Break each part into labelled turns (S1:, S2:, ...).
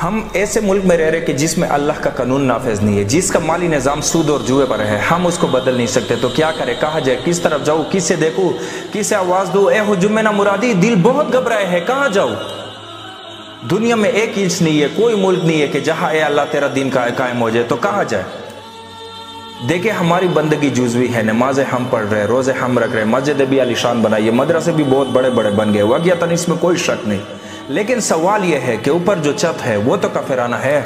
S1: ہم ایسے ملک میں رہ رہے کہ جس میں اللہ کا قانون نافذ نہیں ہے، جس کا مالی نظام سود اور جوئے پر ہے، ہم اس کو بدل نہیں سکتے، تو کیا کرے، کہاں جائے، کس طرف جاؤ، کس سے دیکھوں، کس سے آواز دوں، اے حجم نہ مرادی، دل بہت گھبرائے ہے، کہاں جاؤ؟ دنیا میں ایک انچ نہیں ہے، کوئی ملک نہیں ہے کہ جہاں اے اللہ تیرا دین قائم ہو جائے، تو کہاں جائے؟ دیکھیں ہماری بندگی جزوی ہے، نمازیں ہم پڑھ رہے، روزے ہم رکھ رہے، مسجد بھی عالیشان بنائی ہے، مدرسے بھی بہت بڑے بڑے بن گئے، واقعتاً اس میں کوئی شک نہیں، لیکن سوال یہ ہے کہ اوپر جو چھت ہے وہ تو کافرانہ ہے،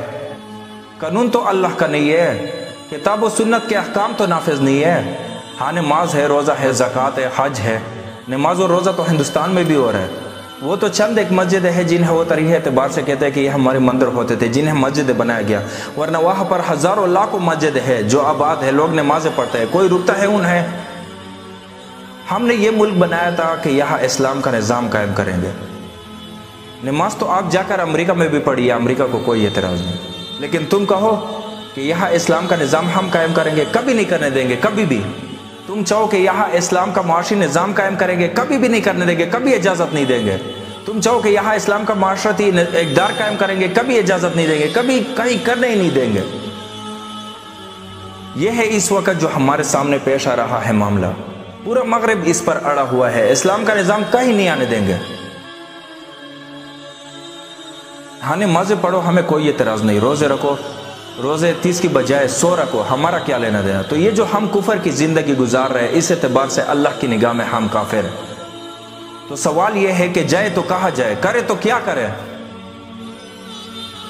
S1: قانون تو اللہ کا نہیں ہے، کتاب و سنت کے احکام تو نافذ نہیں ہے۔ ہاں نماز ہے، روزہ ہے، زکوٰۃ ہے، حج ہے، نماز اور روزہ تو ہندوستان میں بھی ہو رہا ہے، وہ تو چند ایک مسجد ہے جنہیں وہ تاریخی اعتبار سے کہتے ہیں کہ یہ ہمارے مندر ہوتے تھے جنہیں مسجد بنایا گیا، ورنہ وہاں پر ہزاروں لاکھوں مسجد ہے جو آباد ہے، لوگ نمازیں پڑھتے ہیں، کوئی رکتا ہے انہیں؟ ہم نے یہ ملک بنایا تھا کہ یہاں اسلام کا نظام قائم کریں گے۔ نماز تو آپ جا کر امریکہ میں بھی پڑھی ہے، امریکہ کو کوئی اعتراض نہیں، لیکن تم کہو کہ یہاں اسلام کا نظام ہم قائم کریں گے، کبھی نہیں کرنے دیں گے، کبھی بھی۔ تم چاہو کہ یہاں اسلام کا معاشی نظام قائم کریں گے، کبھی بھی نہیں کرنے دیں گے، کبھی اجازت نہیں دیں گے۔ تم چاہو کہ یہاں اسلام کا معاشرتی اقدار قائم کریں گے، کبھی اجازت نہیں دیں گے، کبھی کہیں کرنے ہی نہیں دیں گے۔ یہ ہے اس وقت جو ہمارے سامنے پیش آ رہا ہے معاملہ، پورا مغرب اس پر اڑا ہوا ہے، اسلام کا نظام کہیں نہیں آنے دیں گے۔ ہاں نمازیں پڑھو، ہمیں کوئی اعتراض نہیں، روزے رکھو، روزے 30 کی بجائے 100 رکھو، ہمارا کیا لینا دینا؟ تو یہ جو ہم کفر کی زندگی گزار رہے ہیں، اس اعتبار سے اللہ کی نگاہ میں ہم کافر ہیں۔ تو سوال یہ ہے کہ جائے تو کہاں جائے، کرے تو کیا کرے؟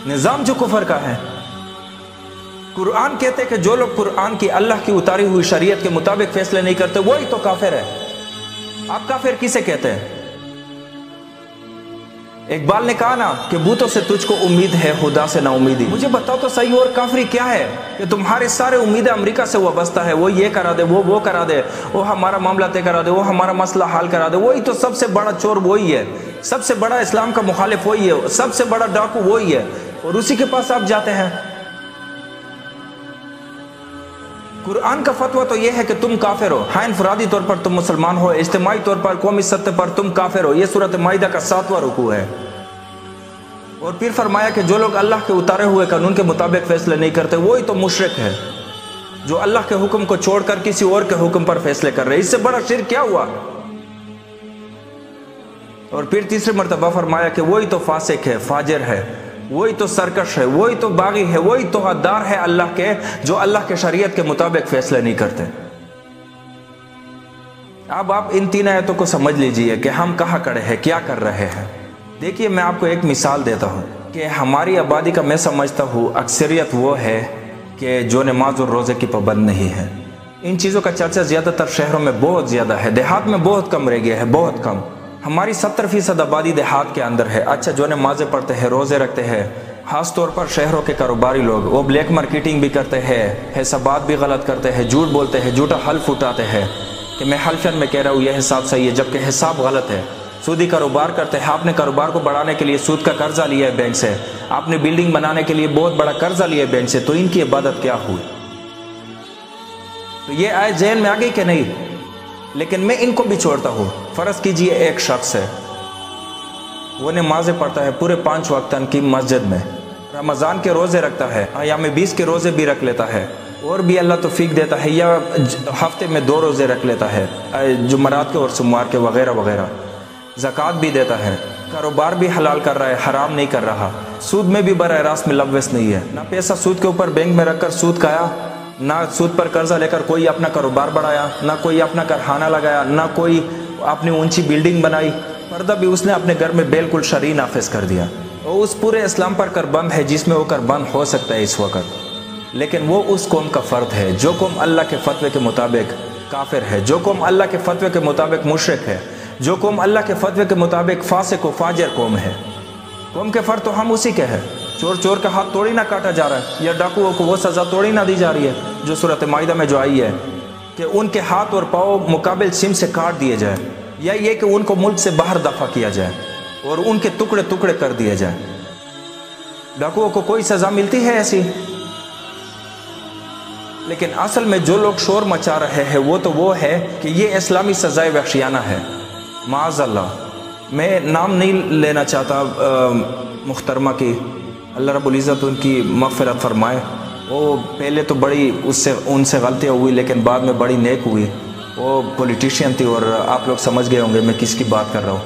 S1: نظام جو کفر کا ہے، قرآن کہتے کہ جو لوگ قرآن کی، اللہ کی اتاری ہوئی شریعت کے مطابق فیصلے نہیں کرتے وہی تو کافر ہے۔ آپ کافر کسے کہتے ہیں؟ اقبال نے کہا نا کہ بتوں سے تجھ کو امید ہے، خدا سے نا امیدی۔ مجھے بتاؤ تو صحیح، اور کافری کیا ہے کہ تمہارے سارے امیدیں امریکہ سے وابستہ ہے، وہ یہ کرا دے، وہ کرا دے، وہ ہمارا معاملہ طے کرا دے، وہ ہمارا مسئلہ حل کرا دے۔ وہی تو سب سے بڑا چور وہی ہے، سب سے بڑا اسلام کا مخالف وہی ہے، سب سے بڑا ڈاکو وہی ہے، اور اسی کے پاس آپ جاتے ہیں۔ قرآن کا فتویٰ تو یہ ہے کہ تم کافر ہو، ہاں انفرادی طور پر تم مسلمان ہو، اجتماعی طور پر قومی سطح پر تم کافر ہو، یہ سورۃ مائدہ کا 7واں رکوع ہے۔ اور پھر فرمایا کہ جو لوگ اللہ کے اتارے ہوئے قانون کے مطابق فیصلے نہیں کرتے وہی تو مشرک ہے، جو اللہ کے حکم کو چھوڑ کر کسی اور کے حکم پر فیصلے کر رہے، اس سے بڑا شرک کیا ہوا؟ اور پھر تیسری مرتبہ فرمایا کہ وہی تو فاسق ہے، فاجر ہے، وہی تو سرکش ہے، وہی تو باغی ہے، وہی تو حددار ہے اللہ کے، جو اللہ کے شریعت کے مطابق فیصلے نہیں کرتے۔ اب آپ ان تین آیتوں کو سمجھ لیجئے کہ ہم کہاں کھڑے ہیں، کیا کر رہے ہیں۔ دیکھیے میں آپ کو ایک مثال دیتا ہوں کہ ہماری آبادی کا میں سمجھتا ہوں اکثریت وہ ہے کہ جو نماز اور روزے کی پابند نہیں ہے۔ ان چیزوں کا چرچا زیادہ تر شہروں میں بہت زیادہ ہے، دیہات میں بہت کم رہ گیا ہے، بہت کم۔ ہماری 70% آبادی دیہات کے اندر ہے۔ اچھا جو نمازیں پڑھتے ہیں، روزے رکھتے ہیں، خاص طور پر شہروں کے کاروباری لوگ، وہ بلیک مارکیٹنگ بھی کرتے ہیں، حسابات بھی غلط کرتے ہیں، جھوٹ بولتے ہیں، جھوٹا حلف اٹھاتے ہیں کہ میں حلفاً میں کہہ رہا ہوں یہ حساب صحیح ہے، جبکہ حساب غلط ہے۔ سودی کاروبار کرتے ہیں، آپ نے کاروبار کو بڑھانے کے لیے سود کا قرضہ لیا ہے بینک سے، آپ نے بلڈنگ بنانے کے لیے بہت بڑا قرضہ لیا ہے بینک سے، تو ان کی عبادت کیا ہوئی؟ تو یہ آئے ذہن میں آ گئی کہ نہیں؟ لیکن میں ان کو بھی چھوڑتا ہوں۔ فرض کیجئے ایک شخص ہے، وہ نمازیں پڑھتا ہے پورے 5 وقت کی مسجد میں، رمضان کے روزے رکھتا ہے، ایام 20 کے روزے بھی رکھ لیتا ہے، اور بھی اللہ توفیق دیتا ہے، یا ہفتے میں 2 روزے رکھ لیتا ہے، جمعرات کے اور سوموار کے وغیرہ وغیرہ، زکوٰۃ بھی دیتا ہے، کاروبار بھی حلال کر رہا ہے، حرام نہیں کر رہا، سود میں بھی براہ راست ملوث نہیں ہے، نہ پیسہ سود کے اوپر بینک میں رکھ کر سود کھایا، نہ سود پر قرضہ لے کر کوئی اپنا کاروبار بڑھایا، نہ کوئی اپنا کارخانہ لگایا، نہ کوئی اپنی اونچی بلڈنگ بنائی، پردہ بھی اس نے اپنے گھر میں بالکل شرعی نافذ کر دیا، اور اس پورے اسلام پر کربند ہے جس میں وہ کربند ہو سکتا ہے اس وقت۔ لیکن وہ اس قوم کا فرد ہے، جو قوم اللہ کے فتوے کے مطابق کافر ہے، جو قوم اللہ کے فتوے کے مطابق مشرک ہے، جو قوم اللہ کے فتوے کے مطابق فاسق و فاجر قوم ہے۔ قوم کے فرد تو ہم اسی کے ہیں۔ چور کا ہاتھ توڑی نہ کاٹا جا رہا ہے، یا ڈاکوؤں کو وہ سزا توڑی نہ دی جا رہی ہے جو سورۃ مائدہ میں جو آئی ہے کہ ان کے ہاتھ اور پاؤں مقابل سم سے کاٹ دیے جائے، یا یہ کہ ان کو ملک سے باہر دفع کیا جائے اور ان کے ٹکڑے ٹکڑے کر دیے جائیں۔ ڈاکوؤں کو کوئی سزا ملتی ہے ایسی؟ لیکن اصل میں جو لوگ شور مچا رہے ہیں وہ ہے کہ یہ اسلامی سزائے وحشیانہ ہے۔ معاذ اللہ، میں نام نہیں لینا چاہتا محترمہ کی، اللہ رب العزت ان کی مغفرت فرمائے. وہ پہلے تو بڑی ان سے غلطیاں ہوئی لیکن بعد میں بڑی نیک ہوئی. وہ پولیٹیشین تھی اور آپ لوگ سمجھ گئے ہوں گے میں کس کی بات کر رہا ہوں.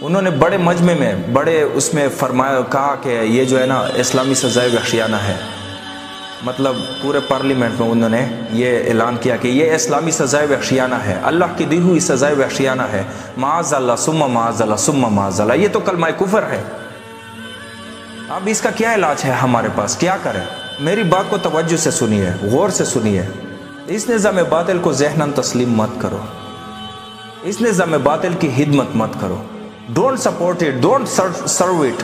S1: انہوں نے بڑے مجمع میں بڑے اس میں کہا کہ یہ جو ہے نا اسلامی سزائے وحشیانہ ہے. مطلب پورے پارلیمنٹ میں انہوں نے یہ اعلان کیا کہ یہ اسلامی سزائے وحشیانہ ہے، اللہ کی دی ہوئی سزائے وحشیانہ ہے. معاذ اللہ ثم معاذ اللہ ثم معاذ اللہ. یہ تو کلمہ کفر ہے. اب اس کا کیا علاج ہے ہمارے پاس؟ کیا کریں؟ میری بات کو توجہ سے سنیے، غور سے سنیے. اس نظام باطل کو ذہناً تسلیم مت کرو. اس نظام باطل کی خدمت مت کرو. Don't support it, don't serve it.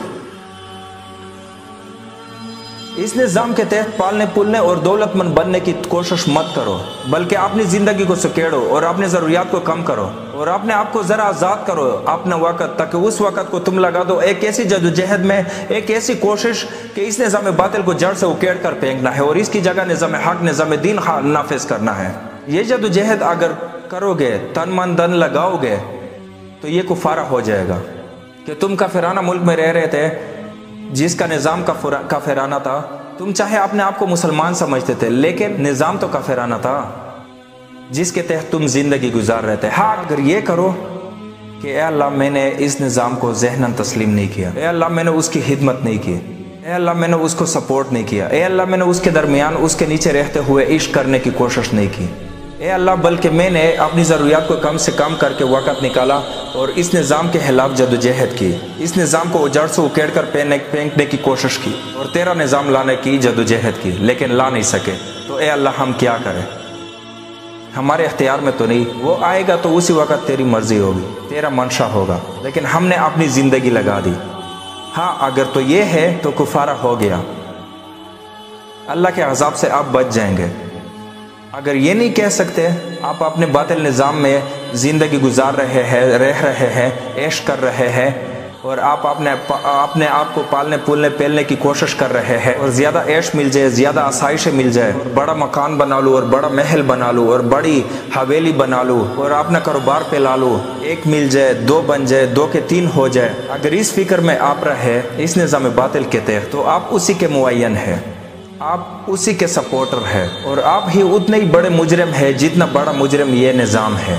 S1: اس نظام کے تحت پالنے پولنے اور دولت مند بننے کی کوشش مت کرو، بلکہ اپنی زندگی کو سکیڑو اور اپنی ضروریات کو کم کرو اور اپنے آپ کو ذرا آزاد کرو اپنا وقت، تاکہ اس وقت کو تم لگا دو ایک ایسی جدوجہد میں، ایک ایسی کوشش کہ اس نظام باطل کو جڑ سے اکیڑ کر پھینکنا ہے اور اس کی جگہ نظام حق، نظام دین نافذ کرنا ہے. یہ جدوجہد اگر کرو گے، تن من دن لگاؤ گے تو یہ کفارہ ہو جائے گا کہ تم کافرانہ ملک میں رہ رہے تھے جس کا نظام کافرانہ تھا. تم چاہے اپنے آپ کو مسلمان سمجھتے تھے لیکن نظام تو کافرانہ تھا جس کے تحت تم زندگی گزار رہے تھے. ہاں اگر یہ کرو کہ اے اللہ میں نے اس نظام کو ذہناً تسلیم نہیں کیا، اے اللہ میں نے اس کی خدمت نہیں کی، اے اللہ میں نے اس کو سپورٹ نہیں کیا، اے اللہ میں نے اس کے درمیان اس کے نیچے رہتے ہوئے عشق کرنے کی کوشش نہیں کی، اے اللہ بلکہ میں نے اپنی ضروریات کو کم سے کم کر کے وقت نکالا اور اس نظام کے خلاف جدوجہد کی، اس نظام کو جڑ سے اکیڑ کر پھینکنے کی کوشش کی اور تیرا نظام لانے کی جدوجہد کی، لیکن لا نہیں سکے. تو اے اللہ ہم کیا کریں؟ ہمارے اختیار میں تو نہیں. وہ آئے گا تو اسی وقت تیری مرضی ہوگی، تیرا منشا ہوگا، لیکن ہم نے اپنی زندگی لگا دی. ہاں اگر تو یہ ہے تو کفارہ ہو گیا، اللہ کے عذاب سے آپ بچ جائیں گے. اگر یہ نہیں کہہ سکتے، آپ اپنے باطل نظام میں زندگی گزار رہے ہیں، رہ رہے ہیں، عیش کر رہے ہیں اور آپ اپنے آپ کو پالنے پولنے پیلنے کی کوشش کر رہے ہیں اور زیادہ عیش مل جائے، زیادہ آسائشیں مل جائے، بڑا مکان بنا لو اور بڑا محل بنا لو اور بڑی حویلی بنا لو اور اپنا کاروبار پہ لا لو، ایک مل جائے، دو بن جائے، دو کے تین ہو جائے. اگر اس فکر میں آپ رہے اس نظام باطل کے تحت تو آپ اسی کے معین ہیں، آپ اسی کے سپورٹر ہیں اور آپ ہی اتنے ہی بڑے مجرم ہیں جتنا بڑا مجرم یہ نظام ہے.